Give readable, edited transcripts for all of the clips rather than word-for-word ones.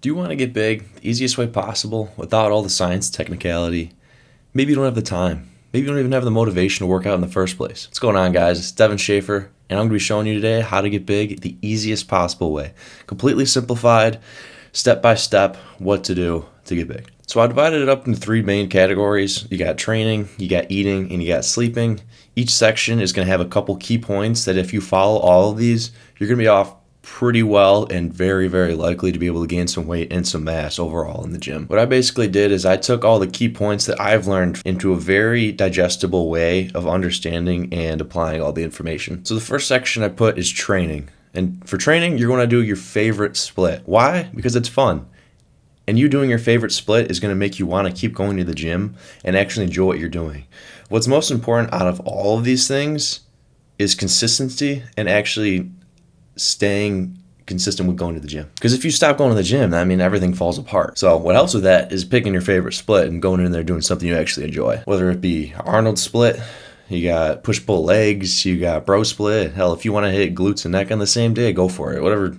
Do you want to get big the easiest way possible without all the science technicality? Maybe you don't have the time. Maybe you don't even have the motivation to work out in the first place. What's going on, guys? It's Devin Schaefer, and I'm going to be showing you today how to get big the easiest possible way. Completely simplified, step by step, what to do to get big. So I divided it up into three main categories. You got training, you got eating, and you got sleeping. Each section is going to have a couple key points that if you follow all of these, you're going to be off pretty well and very, very likely to be able to gain some weight and some mass overall in the gym. What I basically did is I took all the key points that I've learned into a very digestible way of understanding and applying all the information. So the first section I put is training. And for training, you're going to do your favorite split. Why? Because it's fun. And you doing your favorite split is going to make you want to keep going to the gym and actually enjoy what you're doing. What's most important out of all of these things is consistency and actually staying consistent with going to the gym. Because if you stop going to the gym, I mean, everything falls apart. So what helps with that is picking your favorite split and going in there doing something you actually enjoy. Whether it be Arnold split, you got push-pull legs, you got bro split. Hell, if you want to hit glutes and neck on the same day, go for it. Whatever.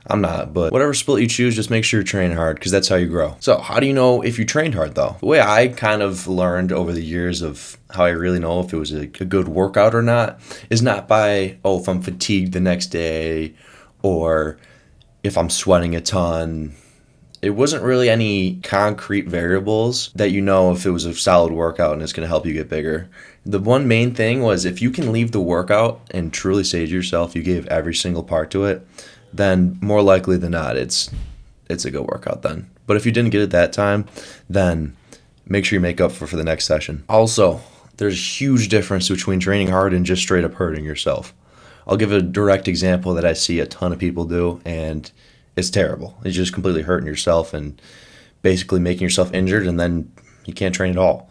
I'm not, but whatever split you choose, just make sure you're training hard because that's how you grow. So how do you know if you trained hard though? The way I kind of learned over the years of how I really know if it was a good workout or not is not by, if I'm fatigued the next day or if I'm sweating a ton. It wasn't really any concrete variables that you know if it was a solid workout and it's going to help you get bigger. The one main thing was if you can leave the workout and truly say to yourself you gave every single part to it, then more likely than not, it's a good workout then. But if you didn't get it that time, then make sure you make up for the next session. Also, there's a huge difference between training hard and just straight up hurting yourself. I'll give a direct example that I see a ton of people do, and it's terrible. It's just completely hurting yourself and basically making yourself injured, and then you can't train at all.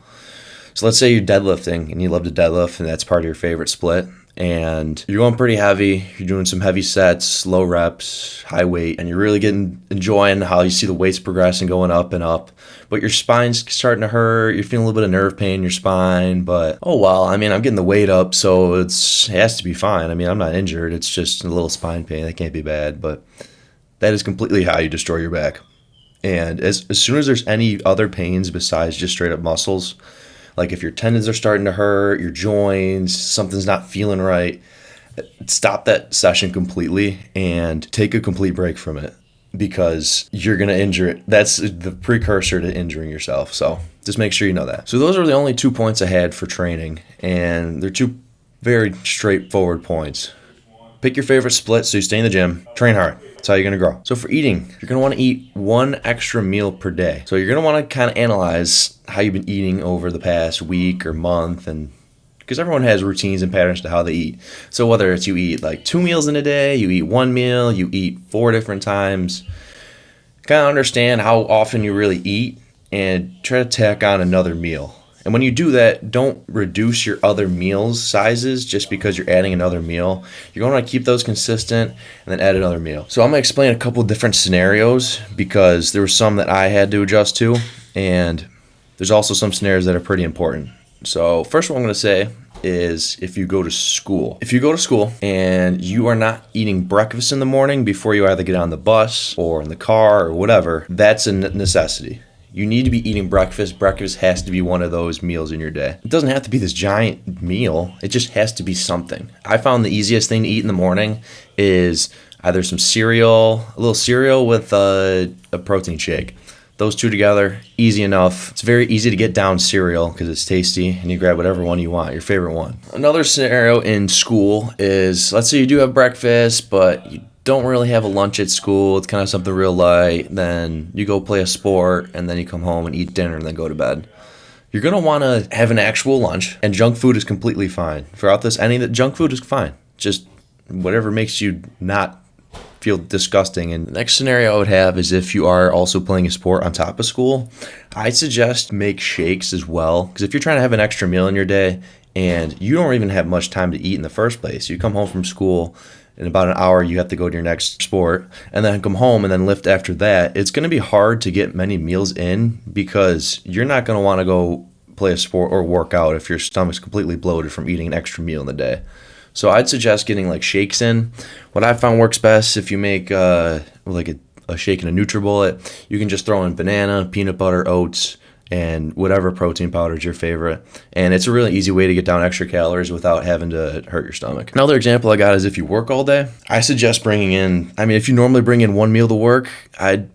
So let's say you're deadlifting and you love to deadlift and that's part of your favorite split. And you're going pretty heavy, you're doing some heavy sets, low reps, high weight, and you're really enjoying how you see the weights progressing going up and up, but your spine's starting to hurt, you're feeling a little bit of nerve pain in your spine, but I'm getting the weight up, so it has to be fine. I'm not injured, it's just a little spine pain, that can't be bad, but that is completely how you destroy your back. And as soon as there's any other pains besides just straight up muscles, like if your tendons are starting to hurt, your joints, something's not feeling right, stop that session completely and take a complete break from it because you're going to injure it. That's the precursor to injuring yourself. So just make sure you know that. So those are the only 2 points I had for training, and they're 2 very straightforward points. Pick your favorite split so you stay in the gym, train hard. That's how you're going to grow. So for eating, you're going to want to eat 1 extra meal per day. So you're going to want to kind of analyze how you've been eating over the past week or month, and because everyone has routines and patterns to how they eat. So whether it's you eat like 2 meals in a day, you eat 1 meal, you eat 4 different times, kind of understand how often you really eat and try to tack on another meal. And when you do that, don't reduce your other meals sizes just because you're adding another meal. You're going to want to keep those consistent and then add another meal. So I'm going to explain a couple different scenarios because there were some that I had to adjust to, and there's also some scenarios that are pretty important. So first one I'm going to say is if you go to school. If you go to school and you are not eating breakfast in the morning before you either get on the bus or in the car or whatever, that's a necessity. You need to be eating breakfast. Breakfast has to be one of those meals in your day. It doesn't have to be this giant meal. It just has to be something. I found the easiest thing to eat in the morning is either some cereal, a little cereal with a protein shake. Those 2 together, easy enough. It's very easy to get down cereal because it's tasty, and you grab whatever one you want, your favorite one. Another scenario in school is, let's say you do have breakfast, but you don't really have a lunch at school, it's kind of something real light, then you go play a sport, and then you come home and eat dinner and then go to bed. You're going to want to have an actual lunch, and junk food is completely fine. Throughout this, junk food is fine. Just whatever makes you not feel disgusting. And the next scenario I would have is if you are also playing a sport on top of school, I suggest make shakes as well, because if you're trying to have an extra meal in your day and you don't even have much time to eat in the first place, you come home from school, in about an hour you have to go to your next sport and then come home and then lift after that, it's going to be hard to get many meals in because you're not going to want to go play a sport or work out if your stomach's completely bloated from eating an extra meal in the day. So I'd suggest getting like shakes in. What I found works best if you make like a a shake and a NutriBullet, you can just throw in banana, peanut butter, oats, and whatever protein powder is your favorite. And it's a really easy way to get down extra calories without having to hurt your stomach. Another example I got is if you work all day, I suggest bringing in, if you normally bring in one meal to work, I'd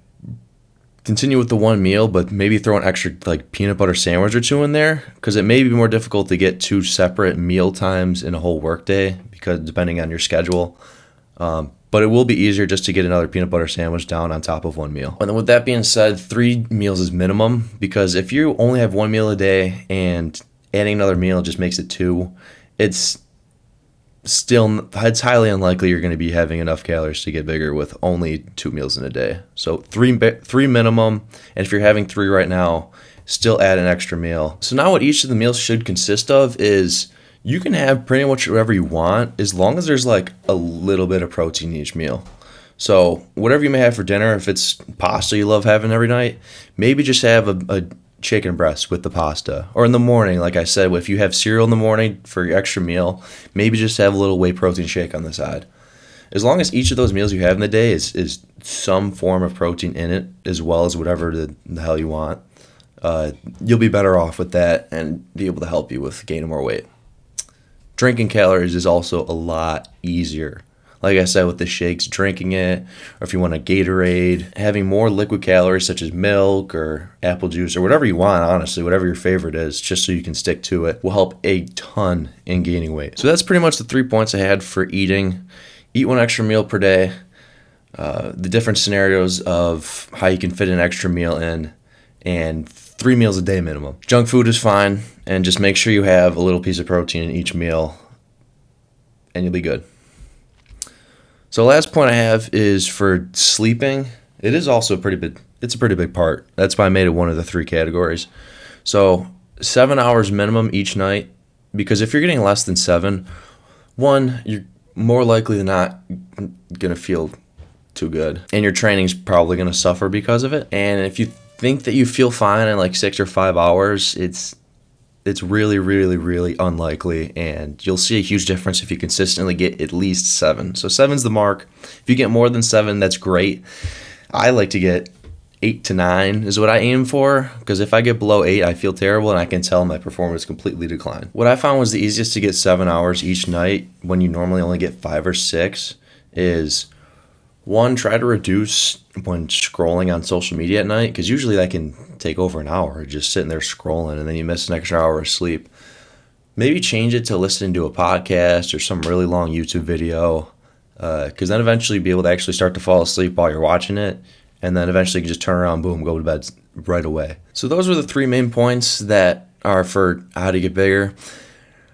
continue with the one meal, but maybe throw an extra like peanut butter sandwich or two in there, because it may be more difficult to get two separate meal times in a whole workday, because depending on your schedule. But it will be easier just to get another peanut butter sandwich down on top of one meal. And then with that being said, 3 meals is minimum, because if you only have one meal a day and adding another meal just makes it 2, it's highly unlikely you're going to be having enough calories to get bigger with only 2 meals in a day. So 3 minimum, and if you're having 3 right now, still add an extra meal. So now what each of the meals should consist of is, you can have pretty much whatever you want as long as there's like a little bit of protein in each meal. So whatever you may have for dinner, if it's pasta you love having every night, maybe just have a chicken breast with the pasta. Or in the morning, like I said, if you have cereal in the morning for your extra meal, maybe just have a little whey protein shake on the side. As long as each of those meals you have in the day is some form of protein in it, as well as whatever the hell you want, you'll be better off with that and be able to help you with gaining more weight. Drinking calories is also a lot easier. Like I said, with the shakes, drinking it, or if you want a Gatorade, having more liquid calories such as milk or apple juice or whatever you want, honestly, whatever your favorite is, just so you can stick to it, will help a ton in gaining weight. So that's pretty much the 3 points I had for eating. Eat 1 extra meal per day, the different scenarios of how you can fit an extra meal in, and 3 meals a day minimum. Junk food is fine, and just make sure you have a little piece of protein in each meal, and you'll be good. So last point I have is for sleeping. It is also it's a pretty big part. That's why I made it one of the 3 categories. So 7 hours minimum each night, because if you're getting less than 7, 1, you're more likely than not going to feel too good, and your training's probably going to suffer because of it. And if you think that you feel fine in like 6 or 5 hours, it's really, really, really unlikely, and you'll see a huge difference if you consistently get at least 7. So 7's the mark. If you get more than 7, that's great. I like to get 8 to 9 is what I aim for, because if I get below 8, I feel terrible, and I can tell my performance completely decline. What I found was the easiest to get 7 hours each night when you normally only get 5 or 6 is, 1, try to reduce when scrolling on social media at night, because usually that can take over an hour just sitting there scrolling, and then you miss an extra hour of sleep. Maybe change it to listening to a podcast or some really long YouTube video, because then eventually you'll be able to actually start to fall asleep while you're watching it, and then eventually you can just turn around, boom, go to bed right away. So those are the 3 main points that are for how to get bigger.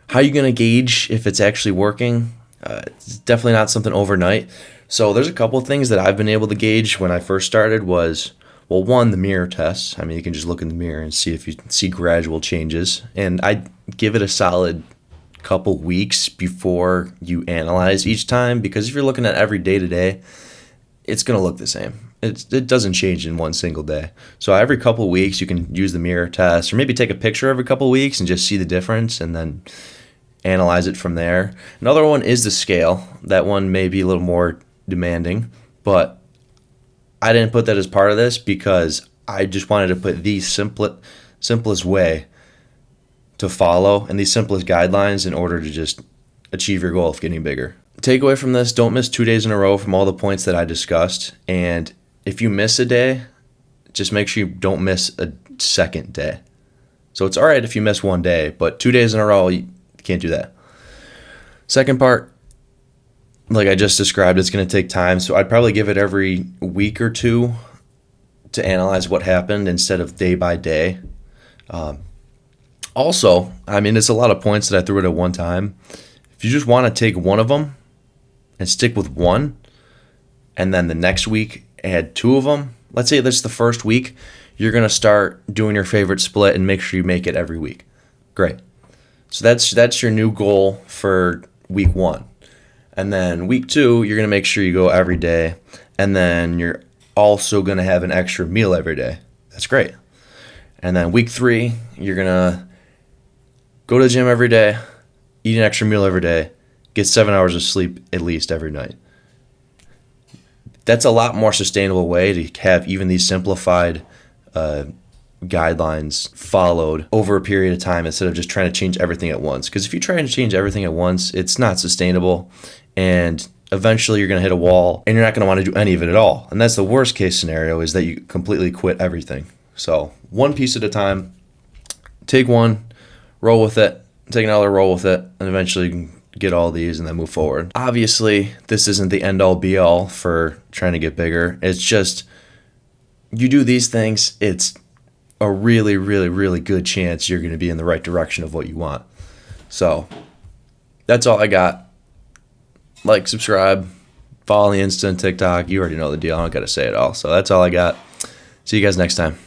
How are you going to gauge if it's actually working? It's definitely not something overnight. So there's a couple of things that I've been able to gauge when I first started was, well, 1, the mirror tests. You can just look in the mirror and see if you see gradual changes. And I give it a solid couple weeks before you analyze each time, because if you're looking at every day to day, it's going to look the same. It doesn't change in one single day. So every couple of weeks you can use the mirror test, or maybe take a picture every couple of weeks and just see the difference and then analyze it from there. Another one is the scale. That one may be a little more demanding, but I didn't put that as part of this because I just wanted to put the simplest way to follow and the simplest guidelines in order to just achieve your goal of getting bigger. Takeaway from this, don't miss 2 days in a row from all the points that I discussed, and if you miss a day, just make sure you don't miss a second day. So it's all right if you miss 1 day, but 2 days in a row, you can't do that. Second part, like I just described, it's going to take time, so I'd probably give it every week or 2 to analyze what happened instead of day by day. Also, it's a lot of points that I threw at one time. If you just want to take one of them and stick with 1, and then the next week add 2 of them, let's say that's the first week, you're going to start doing your favorite split and make sure you make it every week. Great. So that's your new goal for week 1. And then week 2, you're going to make sure you go every day. And then you're also going to have an extra meal every day. That's great. And then week 3, you're going to go to the gym every day, eat an extra meal every day, get 7 hours of sleep at least every night. that's a lot more sustainable way to have even these simplified guidelines followed over a period of time instead of just trying to change everything at once. Because if you try to change everything at once, it's not sustainable, and eventually you're going to hit a wall and you're not going to want to do any of it at all. And that's the worst case scenario, is that you completely quit everything. So one piece at a time, take one, roll with it, take another, roll with it, and eventually you can get all these and then move forward. Obviously, this isn't the end all be all for trying to get bigger. It's just, you do these things, it's a really, really, really good chance you're going to be in the right direction of what you want. So that's all I got. Like, subscribe, follow the Insta and TikTok. You already know the deal. I don't got to say it all. So that's all I got. See you guys next time.